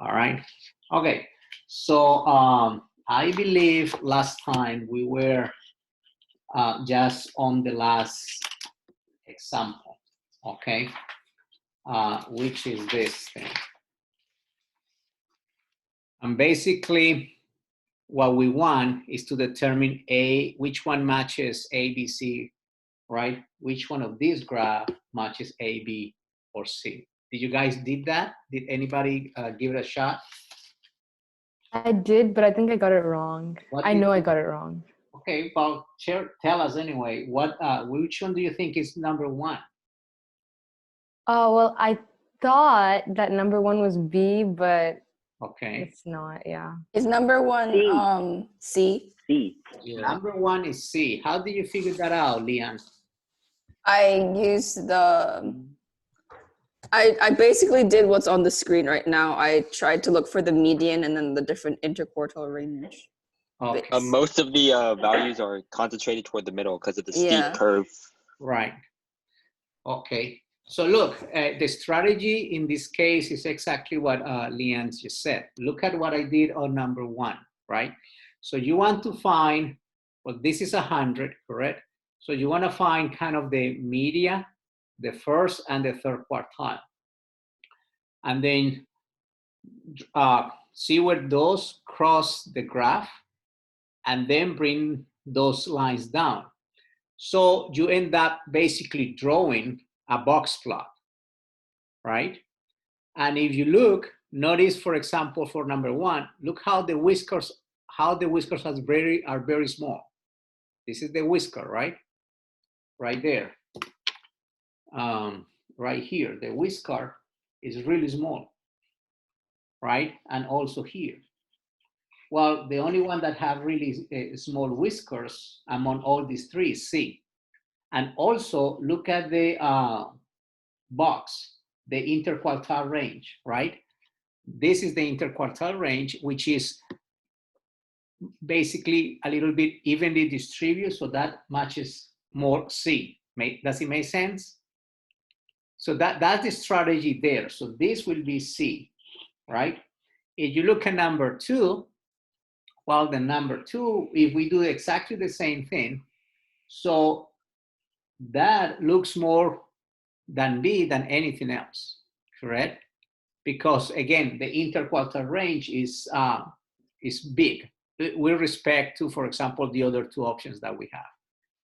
All right. Okay. So I believe last time we were just on the last example, okay, which is this thing. And basically, what we want is to determine which one matches A, B, C, right? Which one of these graph matches A, B, or C? Did you guys did that? Did anybody give it a shot? I did, but I think I got it wrong. I know I got it wrong. Okay, well, tell us anyway. Which one do you think is number one? Oh, well, I thought that number one was B, but okay, it's not. Yeah. Is number one C? C. Yeah. Number one is C. How do you figure that out, Leon? I used the. I basically did what's on the screen right now. I tried to look for the median and then the different interquartile range. Okay. Most of the values are concentrated toward the middle because of the steep curve. Right. Okay. So look, the strategy in this case is exactly what Leanne just said. Look at what I did on number one, right? So you want to find, well, this is 100, correct? So you want to find kind of the media, the first and the third quartile. And then see where those cross the graph and then bring those lines down. So you end up basically drawing a box plot, right? And if you look, notice, for example, for number one, look how the whiskers are very small. This is the whisker, right? Right there. Right here, the whisker is really small, right? And also here. Well, the only one that have really small whiskers among all these three is C. And also look at the box, the interquartile range, right? This is the interquartile range, which is basically a little bit evenly distributed, so that matches more C. Does it make sense? So that's the strategy there. So this will be C, right? If you look at number two, well, the number two, if we do exactly the same thing, so that looks more than B than anything else, correct? Because again, the interquartile range is big with respect to, for example, the other two options that we have.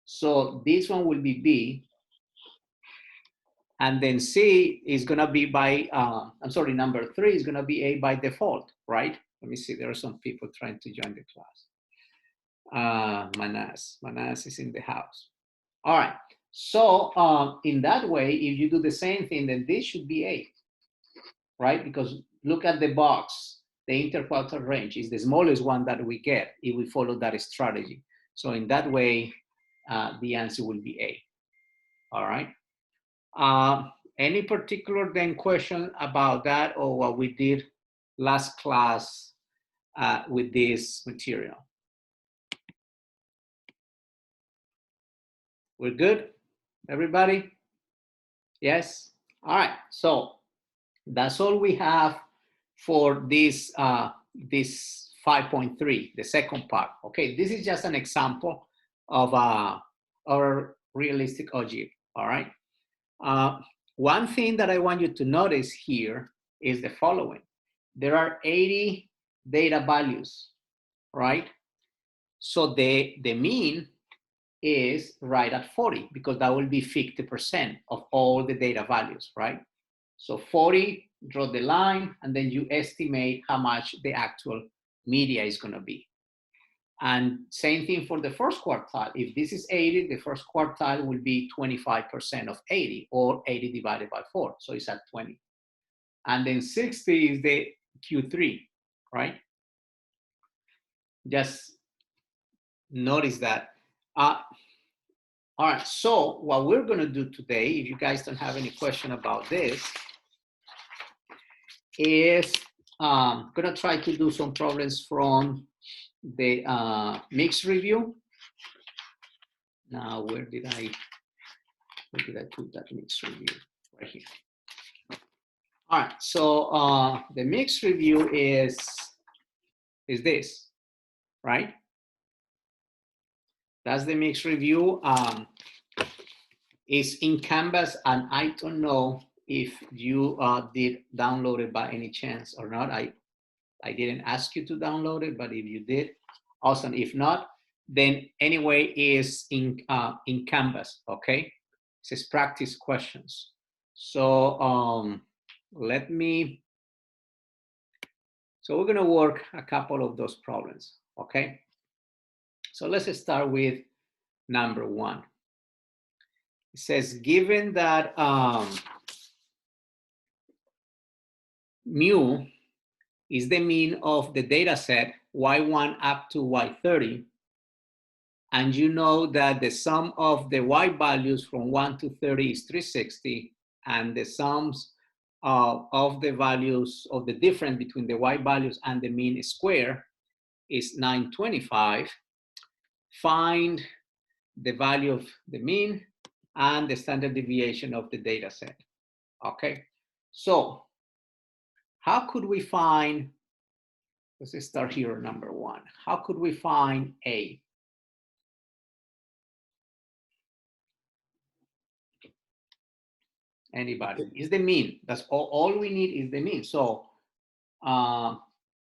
So this one will be B, and then C is gonna be by, number three is gonna be A by default, right? Let me see, there are some people trying to join the class. Manas is in the house. All right, so in that way, if you do the same thing, then this should be A, right? Because look at the box, the interquartile range is the smallest one that we get if we follow that strategy. So in that way, the answer will be A, all right? Any particular then question about that or what we did last class with this material? We're good, everybody? Yes? All right, so that's all we have for this, this 5.3, the second part. Okay, this is just an example of our realistic ogive, all right? One thing that I want you to notice here is the following. There are 80 data values, right? So the mean is right at 40 because that will be 50% of all the data values, right? So 40, draw the line, and then you estimate how much the actual media is going to be. And same thing for the first quartile. If this is 80, the first quartile will be 25% of 80, or 80 divided by 4. So it's at 20. And then 60 is the Q3, right? Just notice that. All right, so what we're going to do today, if you guys don't have any question about this, is going to try to do some problems from the mixed review. Now, where did I put that mixed review? Right here. All right, so the mixed review is this, right? That's the mixed review. It's in Canvas, and I don't know if you did download it by any chance or not. I didn't ask you to download it, but if you did, awesome. If not, then anyway is in Canvas, okay? It says practice questions. So so we're gonna work a couple of those problems, okay? So let's start with number 1. It says, given that mu is the mean of the data set y1 up to y30, and you know that the sum of the y values from 1 to 30 is 360, and the sums of the values of the difference between the y values and the mean square is 925, find the value of the mean and the standard deviation of the data set. Okay, so how could we find, let's start here, number 1. How could we find A? Anybody? Is the mean. That's all we need is the mean. So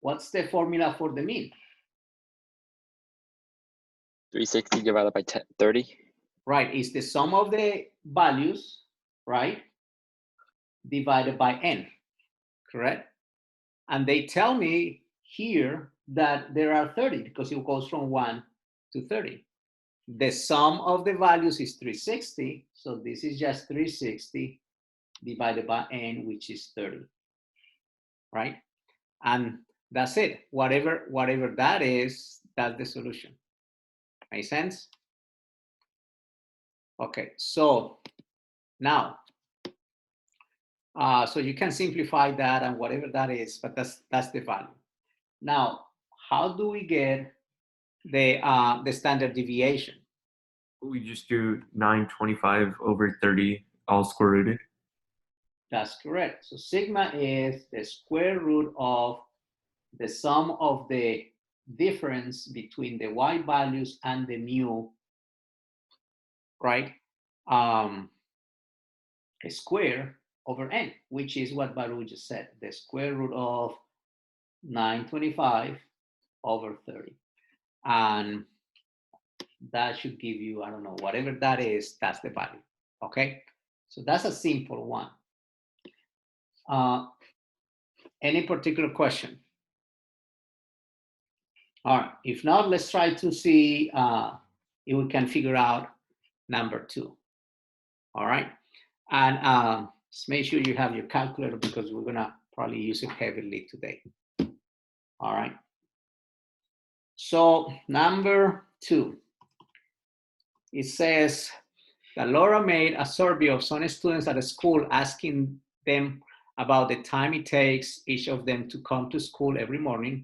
what's the formula for the mean? 360 divided by 30. Right, it's the sum of the values, right, divided by n, correct? And they tell me here that there are 30 because it goes from 1 to 30. The sum of the values is 360, so this is just 360 divided by n, which is 30, right? And that's it. Whatever that is, that's the solution. Make sense? Okay, so now, so you can simplify that and whatever that is, but that's the value. Now, how do we get the standard deviation? We just do 925 over 30 all square rooted. That's correct. So sigma is the square root of the sum of the difference between the y values and the mu, right? A square over n, which is what Baruch just said, the square root of 925 over 30. And that should give you, I don't know, whatever that is, that's the value, okay? So that's a simple one. Any particular question? All right, if not, let's try to see if we can figure out number 2. All right, and just make sure you have your calculator because we're gonna probably use it heavily today. All right, so number 2, it says that Laura made a survey of some students at a school asking them about the time it takes each of them to come to school every morning.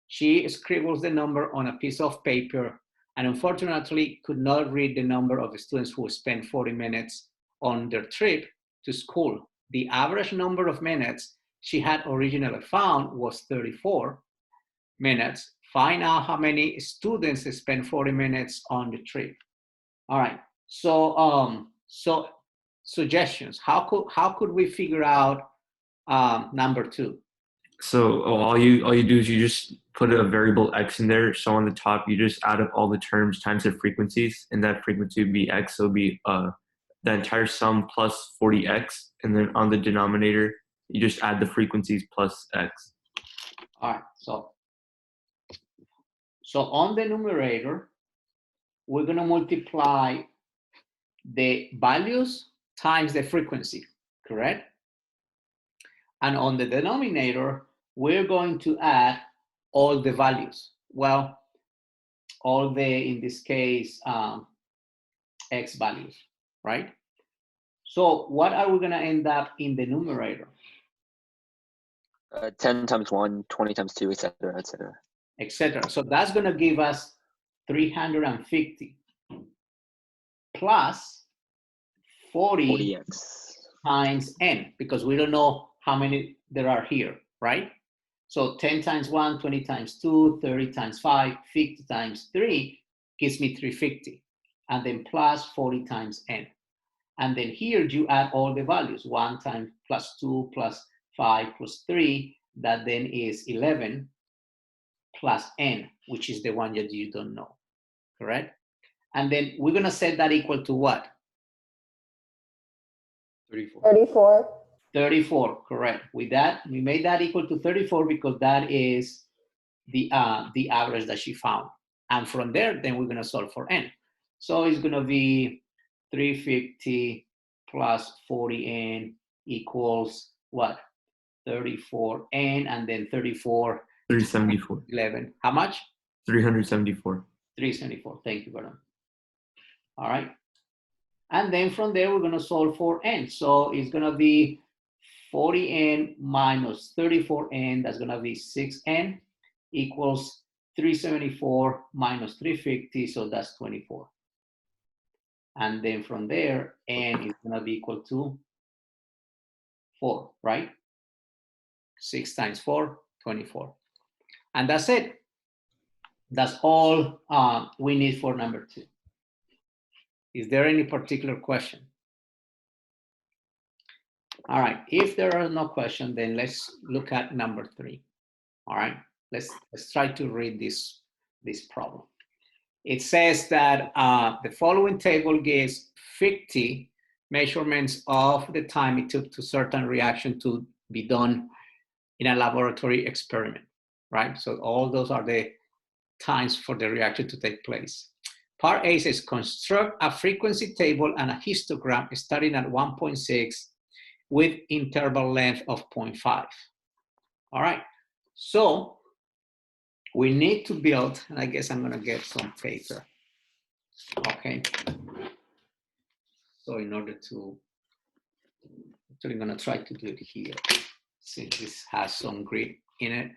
She scribbles the number on a piece of paper and unfortunately could not read the number of students who spent 40 minutes on their trip to school. The average number of minutes she had originally found was 34 minutes. Find out how many students spent 40 minutes on the trip. All right, so so suggestions. How could we figure out number 2? So all you do is you just put a variable x in there. So on the top, you just add up all the terms times the frequencies, and that frequency would be x. So it'll be the entire sum plus 40x, and then on the denominator, you just add the frequencies plus x. All right, so on the numerator, we're gonna multiply the values times the frequency, correct? And on the denominator, we're going to add all the values. Well, all the, in this case, x values, right? So what are we gonna end up in the numerator? 10 times 1, 20 times 2, etc., etc. Etc. So that's gonna give us 350 plus 40 40x. times n, because we don't know how many there are here, right? So 10 times 1, 20 times 2, 30 times 5, 50 times 3 gives me 350. And then plus 40 times n. And then here you add all the values, 1 times plus 2 plus 5 plus 3, that then is 11 plus n, which is the one that you don't know, correct? And then we're going to set that equal to what? 34. 34, correct. With that, we made that equal to 34 because that is the average that she found. And from there, then we're going to solve for n. So it's going to be 350 plus 40n equals what? 34n, and then 34. 374. 11. How much? 374. 374. Thank you, Vernon. All right. And then from there, we're going to solve for n. So it's going to be 40n minus 34n. That's going to be 6n equals 374 minus 350. So that's 24. And then from there, n is going to be equal to 4, right? 6 times 4, 24. And that's it. That's all we need for number 2. Is there any particular question? All right, if there are no questions, then let's look at number 3. All right, let's try to read this problem. It says that the following table gives 50 measurements of the time it took to certain reaction to be done in a laboratory experiment, right? So all those are the times for the reaction to take place. Part A says construct a frequency table and a histogram starting at 1.6 with interval length of 0.5. All right, so we need to build, and I guess I'm gonna get some paper, okay? So in order to, actually I'm gonna try to do it here, since this has some grid in it,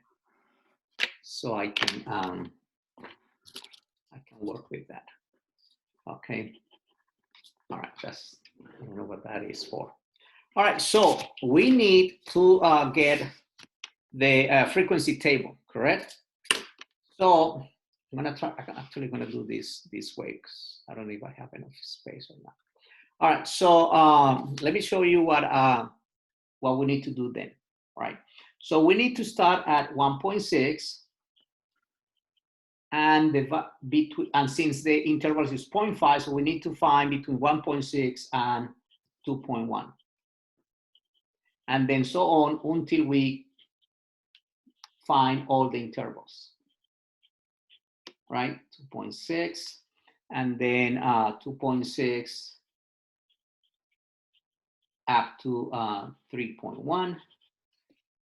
so I can work with that, okay? All right, that's, I don't know what that is for. All right, so we need to get the frequency table, correct? So I'm gonna try, I'm actually gonna do this way because I don't know if I have enough space or not. All right, so let me show you what we need to do then, right? So we need to start at 1.6 and since the interval is 0.5, so we need to find between 1.6 and 2.1. And then so on until we find all the intervals, right? 2.6, and then 2.6 up to 3.1,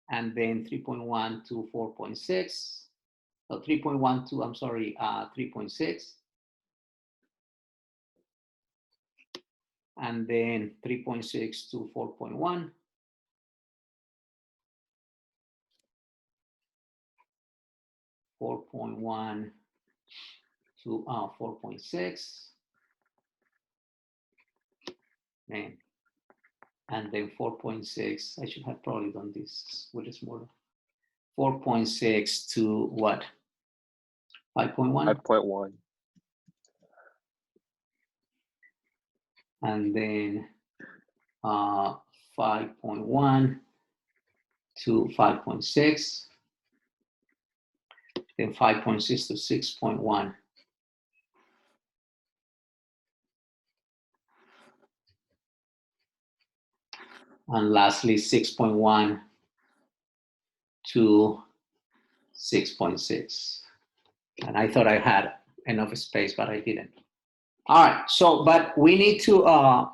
and then 3.1 to 4.6, so 3.1 to, I'm sorry, 3.6, and then 3.6 to 4.1, 4.1 to 4.6, and then 4.6. I should have probably done this with a smaller. 4.6 to what? 5.1. 5.1. And then 5.1 to 5.6. Then 5.6 to 6.1. And lastly, 6.1 to 6.6. And I thought I had enough space, but I didn't. All right, so, but we need to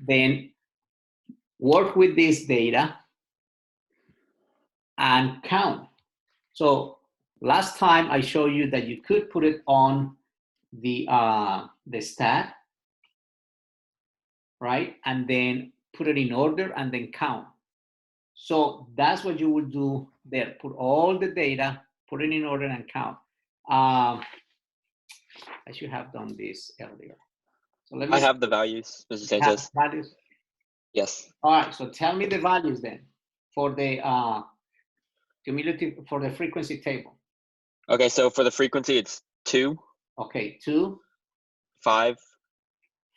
then work with this data and count. So last time I showed you that you could put it on the stat, right? And then put it in order and then count. So that's what you would do there. Put all the data, put it in order and count. I should have done this earlier. So let me I have the values, Mr. Sanchez. values. Yes. All right, so tell me the values then for the cumulative, for the frequency table. Okay, so for the frequency, it's 2, Okay, 2, 5,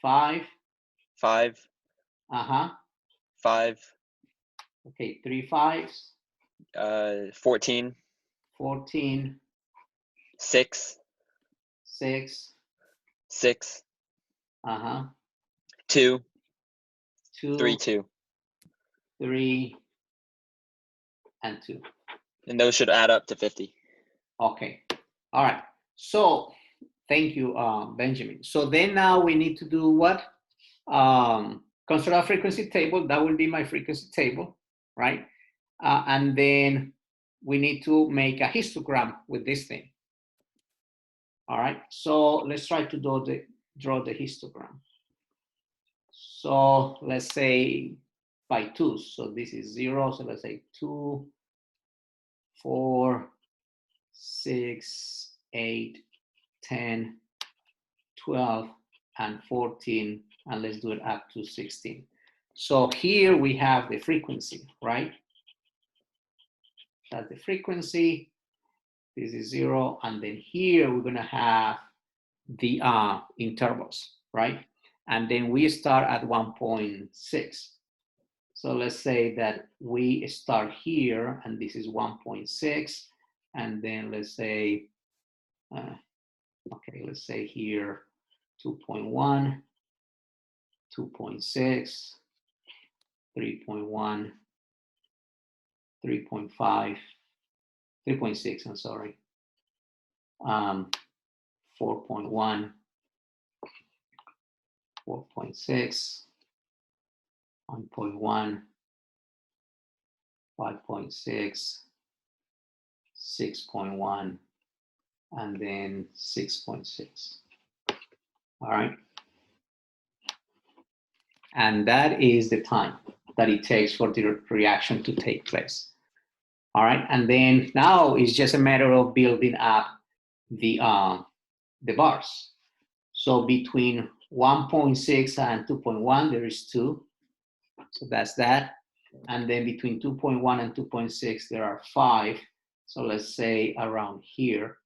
5, 5, uh-huh. 5, Okay, 3 5s, 14, 14, 6, 6, 6, uh-huh. 2, 2, 3, 2. 3, and 2. And those should add up to 50. Okay, all right. So thank you, Benjamin. So then now we need to do what? Construct a frequency table. That will be my frequency table, right? And then we need to make a histogram with this thing. All right, so let's try to draw the histogram. So let's say by 2s. So this is 0. So let's say 2, 4, 6, 8, 10, 12, and 14, and let's do it up to 16. So here we have the frequency, right? That's the frequency. This is 0, and then here we're gonna have the intervals, right? And then we start at 1.6. So let's say that we start here, and this is 1.6, and then let's say, okay, let's say here 2.1, 2.6, 3.1, 3.5, 3.6, I'm sorry, 4.1, 4.6, 1.1, 5.6, 6.1, and then 6.6. All right. And that is the time that it takes for the reaction to take place. All right. And then now it's just a matter of building up the bars. So between 1.6 and 2.1, there is 2. So that's that. And then between 2.1 and 2.6, there are 5. So let's say around here.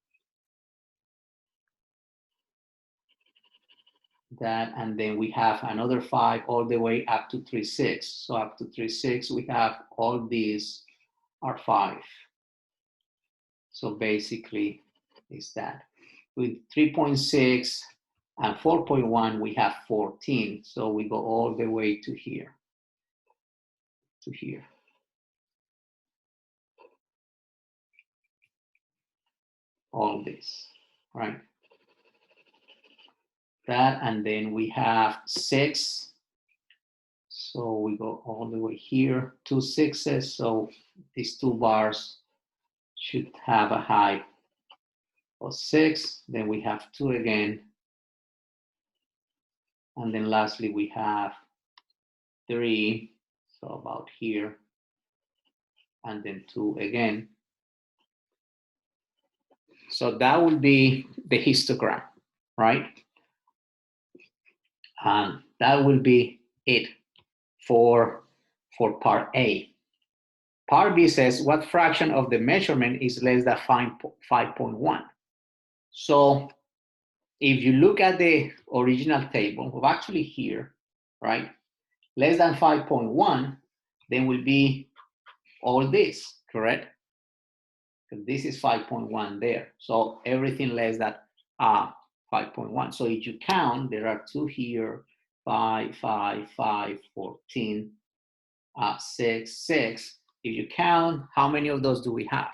That, and then we have another 5 all the way up to 3.6. So up to 3.6, we have all these are 5. So basically, is that. With 3.6 and 4.1, we have 14. So we go all the way to here. To here. All this, right? That, and then we have 6. So we go all the way here, 2 6s. So these 2 bars should have a height of 6. Then we have 2 again. And then lastly, we have 3. So about here. And then 2 again. So that would be the histogram, right? And that will be it for part A. Part B says, what fraction of the measurement is less than 5.1? So if you look at the original table, we're actually here, right? Less than 5.1, then will be all this, correct? Because this is 5.1 there. So everything less than 5.1. So if you count, there are 2 here, 5, 5, 5, 14, 6, 6. If you count, how many of those do we have?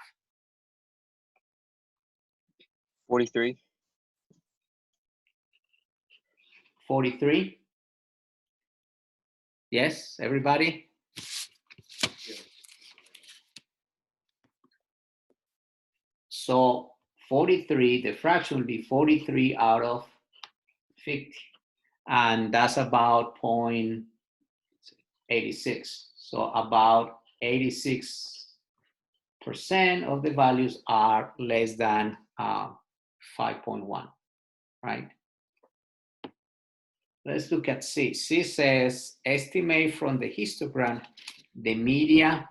43. 43? Yes, everybody? So 43, the fraction will be 43 out of 50. And that's about 0.86. So about 86% of the values are less than 5.1, right? Let's look at C. C says, estimate from the histogram the media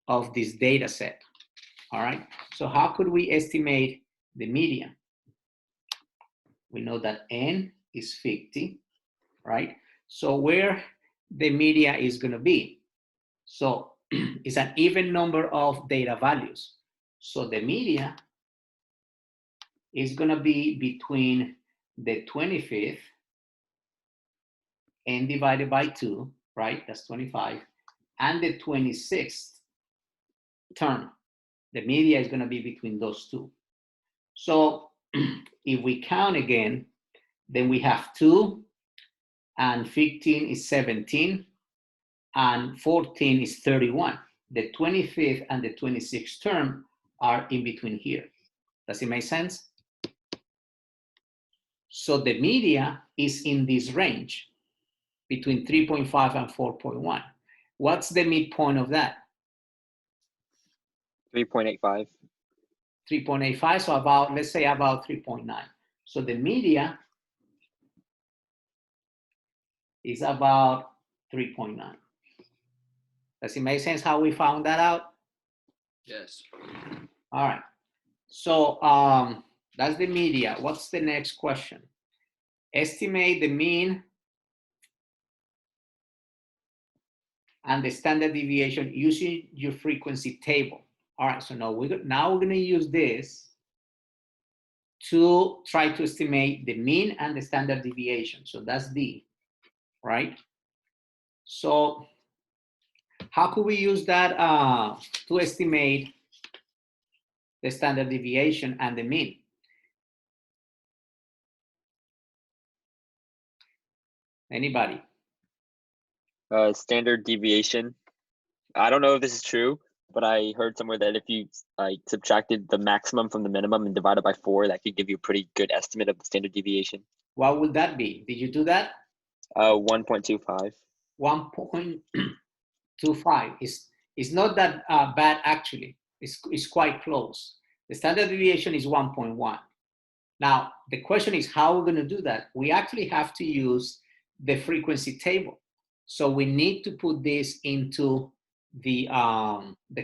of this data set. All right, so how could we estimate the median? We know that n is 50, right? So where the median is going to be? So it's an even number of data values. So the median is going to be between the 25th, n divided by 2, right? That's 25, and the 26th term. The median is going to be between those two. So if we count again, then we have 2 and 15 is 17 and 14 is 31. The 25th and the 26th term are in between here. Does it make sense? So the median is in this range between 3.5 and 4.1. What's the midpoint of that? 3.85. 3.85, so about, let's say about 3.9. So the median is about 3.9. Does it make sense how we found that out? Yes. All right. So that's the median. What's the next question? Estimate the mean and the standard deviation using your frequency table. All right, so now we're going to use this to try to estimate the mean and the standard deviation. So that's D, right? So how could we use that to estimate the standard deviation and the mean? Anybody? Standard deviation. I don't know if this is true, but I heard somewhere that if you subtracted the maximum from the minimum and divided by 4, that could give you a pretty good estimate of the standard deviation. What would that be? Did you do that? 1.25. 1.25 is not that bad actually. It's quite close. The standard deviation is 1.1. Now the question is how we're going to do that. We actually have to use the frequency table. So we need to put this into the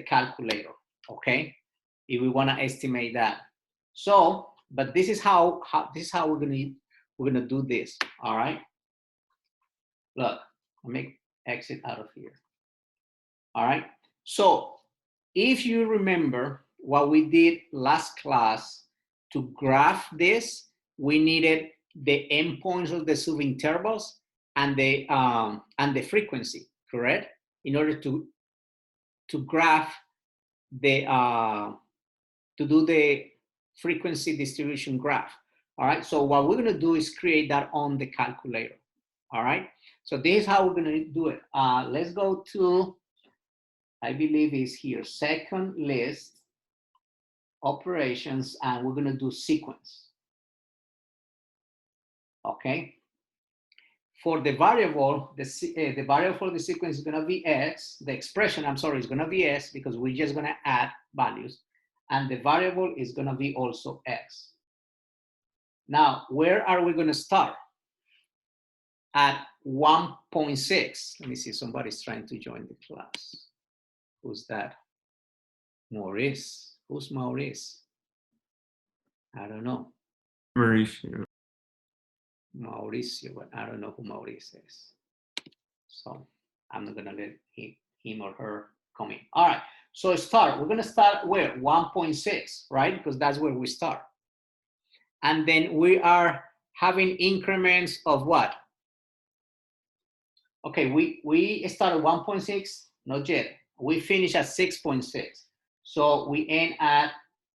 calculator, okay? If we want to estimate that. So, but this is how we're gonna do this. All right. Look, I'll make exit out of here. All right. So if you remember what we did last class to graph this, we needed the endpoints of the subintervals and the frequency, correct? In order to graph the to do the frequency distribution graph. All right. So what we're going to do is create that on the calculator. All right. So this is how we're going to do it. Let's go to, I believe is here, second list, operations, and we're going to do sequence. Okay. For the variable, the variable for the sequence is going to be x. The expression, I'm sorry, is going to be s because we're just going to add values. And the variable is going to be also x. Now, where are we going to start? At 1.6. Let me see, somebody's trying to join the class. Who's that? Maurice. Who's Maurice? I don't know. Mauricio. Mauricio, but I don't know who Maurice is. So I'm not gonna let him or her come in. All right, so start. We're gonna start where? 1.6, right? Because that's where we start. And then we are having increments of what? Okay, we started 1.6, not yet. We finish at 6.6. So we end at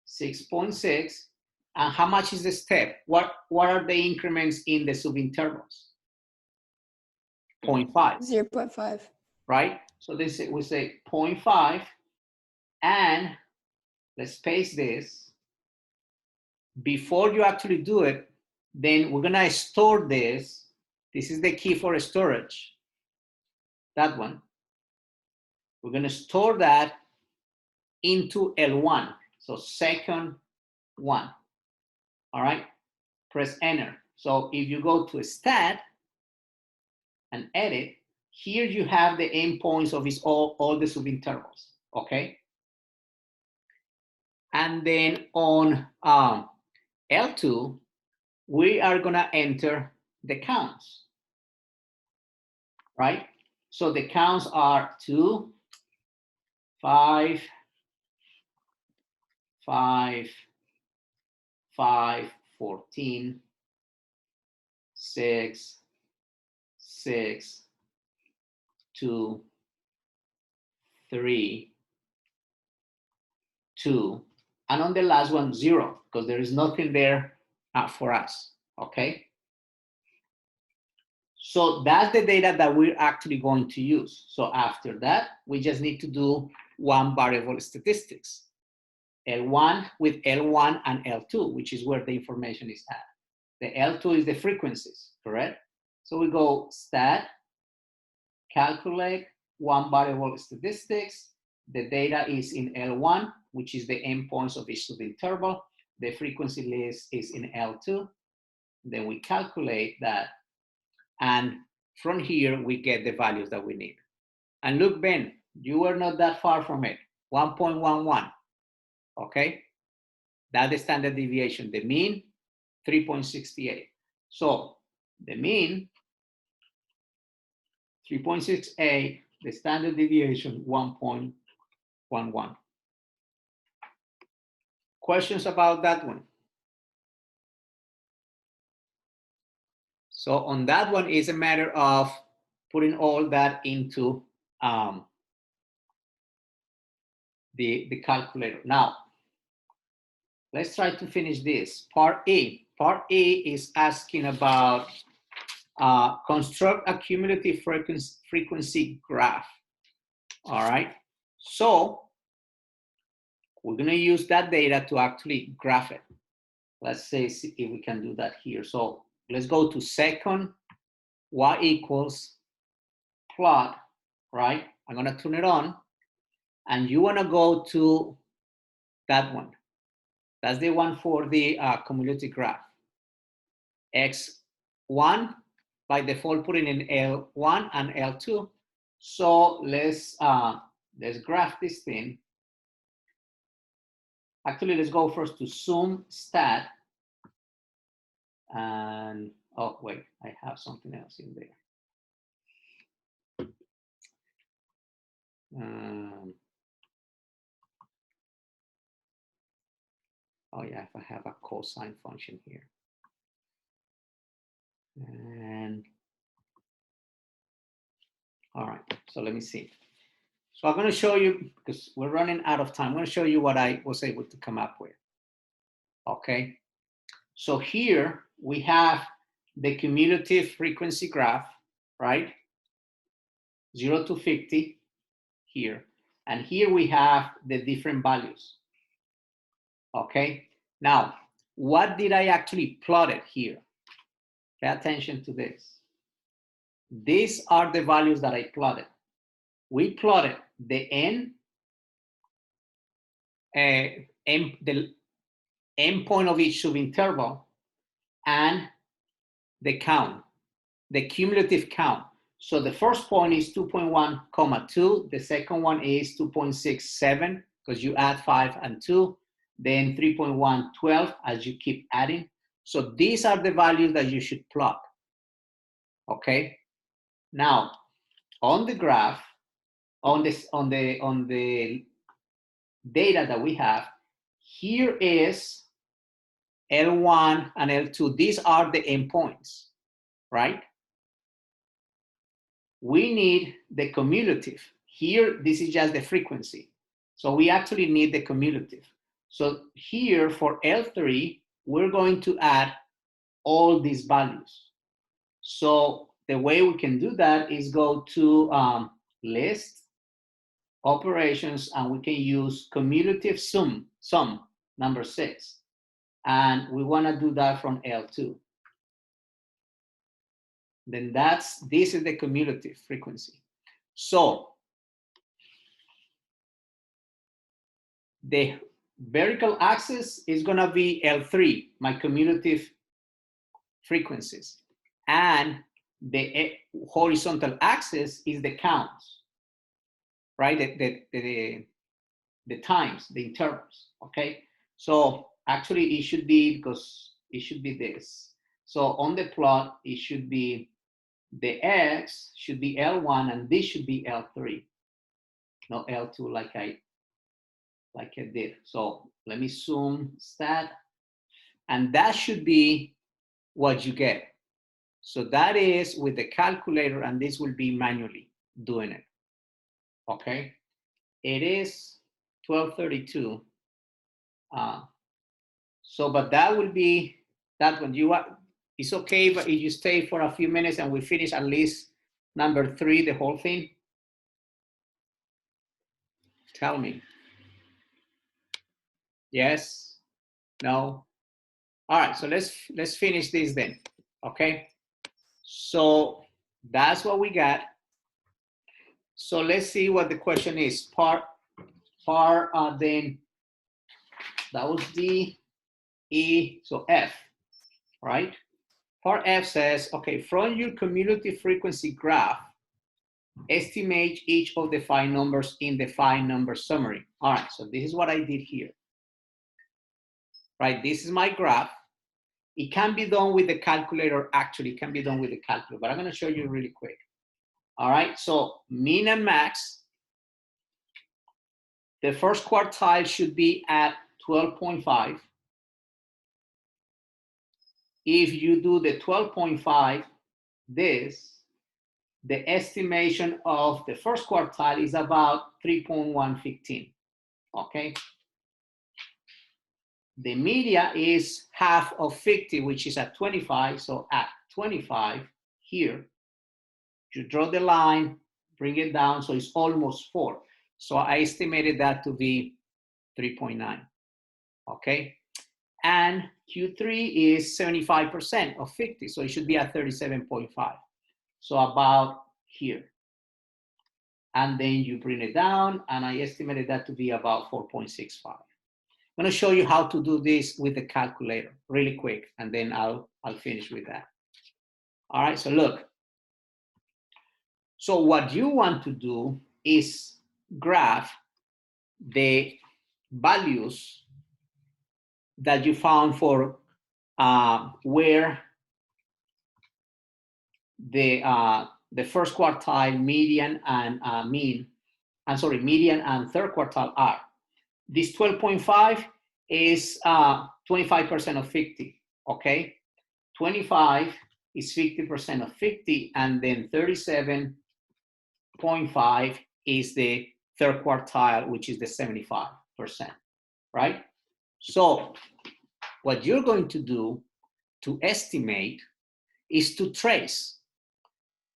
6.6. And how much is the step? What are the increments in the subintervals? 0.5. 0.5. Right? So this we say 0.5, and let's paste this. Before you actually do it, then we're gonna store this. This is the key for storage. That one. We're gonna store that into L1. So second one. All right, press enter. So if you go to stat and edit, here you have the endpoints of all the subintervals. okay? And then on L2, we are gonna enter the counts, right? So the counts are 2, 5, 5, 5, 14, 6, 6, 2, 3, 2, and on the last one, 0, because there is nothing there for us, okay? So that's the data that we're actually going to use. So after that, we just need to do one variable statistics. L1 with L1 and L2, which is where the information is at. The L2 is the frequencies, correct? So we go stat, calculate one variable statistics. The data is in L1, which is the endpoints of each subinterval. The frequency list is in L2. Then we calculate that. And from here, we get the values that we need. And look, Ben, you were not that far from it, 1.11, okay? That's the standard deviation. The mean, 3.68. So the mean, 3.68, the standard deviation, 1.11. Questions about that one? So on that one, it's a matter of putting all that into the calculator. Now, let's try to finish this. Part A. Part A is asking about construct a cumulative frequency graph. All right. So we're going to use that data to actually graph it. Let's see if we can do that here. So let's go to second y equals plot, right? I'm going to turn it on. And you want to go to that one. That's the one for the cumulative graph. X1 by default putting in L1 and L2. So let's graph this thing. Actually, let's go first to zoom stat. And oh wait, I have something else in there. Oh yeah, if I have a cosine function here. And all right, so let me see. So I'm going to show you, because we're running out of time, I'm going to show you what I was able to come up with. Okay, so here we have the cumulative frequency graph, right? 0 to 50 here. And here we have the different values. Okay, now what did I actually plot it here? Pay attention to this. These are the values that I plotted. We plotted the the endpoint of each subinterval and the count, the cumulative count. So the first point is 2.1, 2. The second one is 2.67 because you add 5 and 2. Then 3.1, 12 as you keep adding. So these are the values that you should plot. Okay. Now on the graph, on the data that we have, here is L1 and L2. These are the endpoints, right? We need the cumulative. Here, this is just the frequency. So we actually need the cumulative. So here for L3, we're going to add all these values. So the way we can do that is go to list, operations, and we can use cumulative sum, number 6. And we want to do that from L2. Then this is the cumulative frequency. So the vertical axis is going to be L3, my cumulative frequencies. And the horizontal axis is the counts, right? The the times, the intervals, okay? So actually it should be, because it should be this. So on the plot, it should be, the X should be L1 and this should be L3, not L2 like I did. So let me zoom stat, and that should be what you get. So that is with the calculator, and this will be manually doing it, okay? It is 1232. So, but that will be, that one, it's okay, but if you stay for a few minutes and we finish at least number 3, the whole thing? Tell me. Yes? No? All right, so let's finish this then, okay? So that's what we got. So let's see what the question is. Part then, that was D, E, so F, right? Part F says, okay, from your cumulative frequency graph, estimate each of the 5 numbers in the 5 number summary. All right, so this is what I did here. Right, this is my graph. It can be done with the calculator, actually, it can be done with the calculator, but I'm gonna show you really quick. All right, so mean and max. The first quartile should be at 12.5. If you do the 12.5, this, the estimation of the first quartile is about 3.115, okay? The media is half of 50, which is at 25, so at 25 here, you draw the line, bring it down, so it's almost 4. So I estimated that to be 3.9, okay? And Q3 is 75% of 50, so it should be at 37.5. So about here. And then you bring it down, and I estimated that to be about 4.65. I'm gonna show you how to do this with the calculator really quick, and then I'll finish with that. All right, so look. So what you want to do is graph the values that you found for where the first quartile, median, and median and third quartile are. This 12.5 is 25% of 50, okay? 25 is 50% of 50, and then 37.5 is the third quartile, which is the 75%, right? So what you're going to do to estimate is to trace.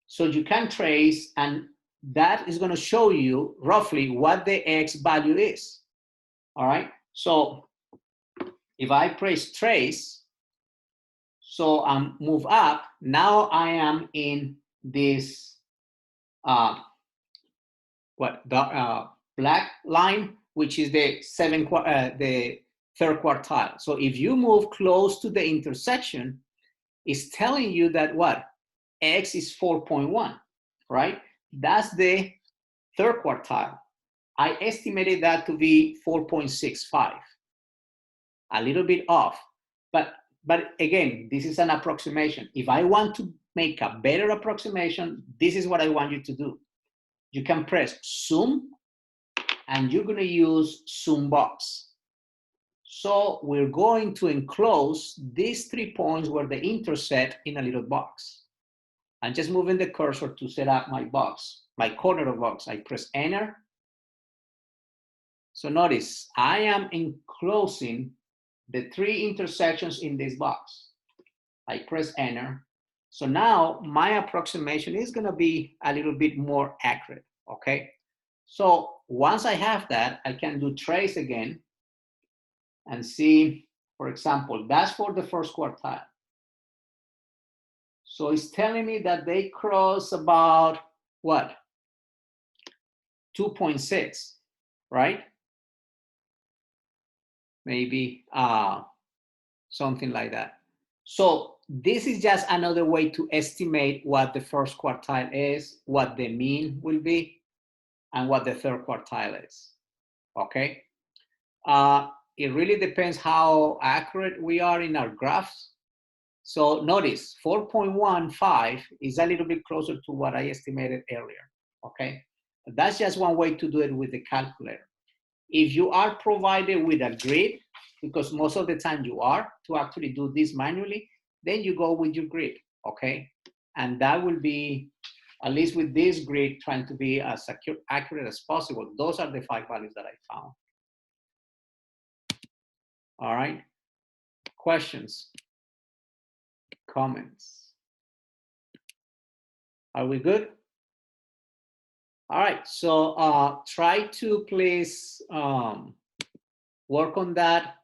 So you can trace, and that is going to show you roughly what the X value is. All right. So if I press trace, so move up, now I am in this black line, which is the third quartile. So if you move close to the intersection, it's telling you that what? X is 4.1, right? That's the third quartile. I estimated that to be 4.65, a little bit off. But again, this is an approximation. If I want to make a better approximation, this is what I want you to do. You can press zoom, and you're going to use zoom box. So we're going to enclose these 3 points where they intersect in a little box. I'm just moving the cursor to set up my box, my corner of box. I press enter. So notice I am enclosing the 3 intersections in this box. I press enter. So now my approximation is going to be a little bit more accurate, okay? So once I have that, I can do trace again and see, for example, that's for the first quartile. So it's telling me that they cross about what? 2.6, right? Maybe something like that. So this is just another way to estimate what the first quartile is, what the mean will be, and what the third quartile is, okay? It really depends how accurate we are in our graphs. So notice 4.15 is a little bit closer to what I estimated earlier, okay? That's just one way to do it with the calculator. If you are provided with a grid, because most of the time you are, to actually do this manually, then you go with your grid, okay? And that will be, at least with this grid, trying to be as accurate as possible. Those are the 5 values that I found. All right, questions, comments? Are we good? All right, so try to please work on that